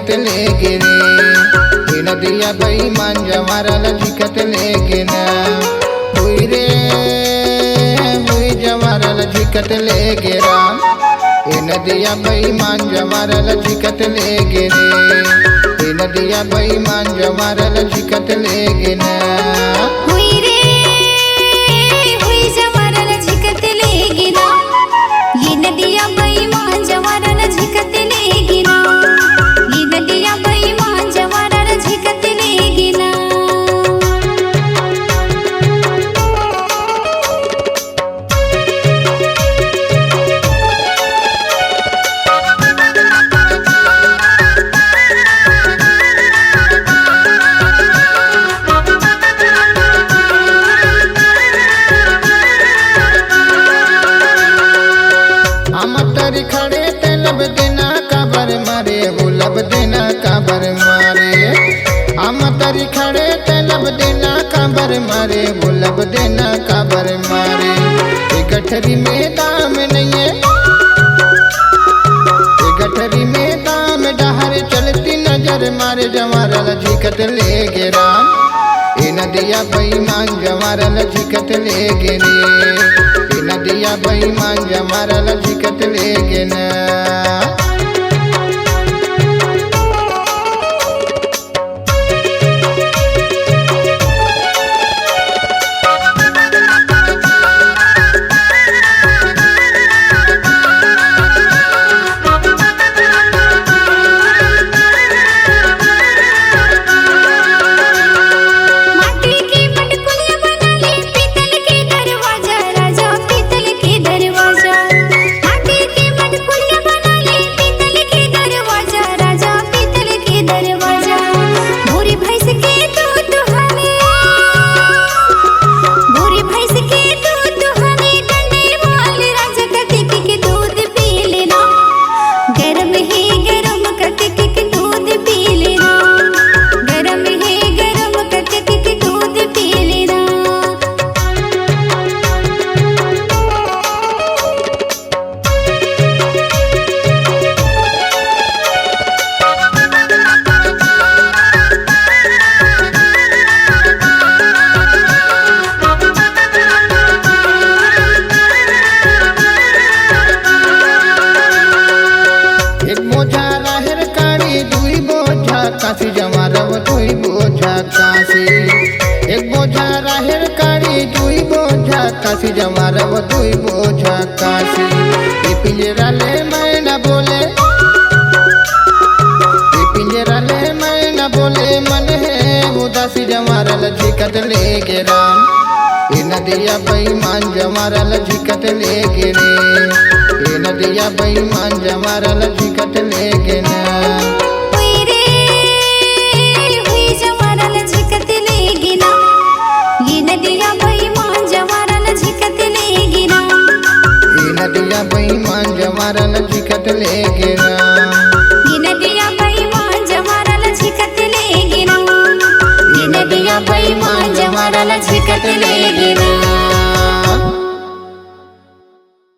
झिकत ले गिरे। ये नदिया बेईमान जवारल झिकत ले गिना। हुई रे हुई जवारल झिकत ले गिरा। ये नदिया बेईमान जवारल झिकत ले गिरे। ये नदिया बेईमान जवारल झिकत ले गिना। हुई रे हुई जवारल झिकत ले गिना। ये नदिया बेईमान जवारल झिकत ले गिना। ये नदिया बेईमान जवारल झिकत ले गिना। खड़े ते लब देना काबर मारे वो लब देना काबर मारे। हम तरी खड़े ते लब देना काबर मारे वो लब देना काबर मारे। ये गठरी में दाम नहीं है। ये गठरी में दाम डहर चलती नजर मारे जवारल झिकत ले गिरा। ये नदिया बेईमान जवारल झिकत ले गिरे। नदिया बेईमान जवारल झिकत ले गिना। काशी जवारव दुई बोझा काशी। एक बोझा राहेर काड़ी दुई बोझा काशी जवारव दुई बोझा काशी। ये पिंजरा ले मैं न बोले। ये पिंजरा ले मैं न बोले मन है उदासी जवारल झिकत ले गिरा। ये नदिया बेईमान जवारल झिकत ले गिरे। ये नदिया बेईमान जवारल झिकत ले गिना। नदिया बेईमान जवारल झिकत ले गिरा। ये नदिया बेईमान जवारल झिकत ले गिरा। ये नदिया बेईमान जवारल झिकत ले गिरा।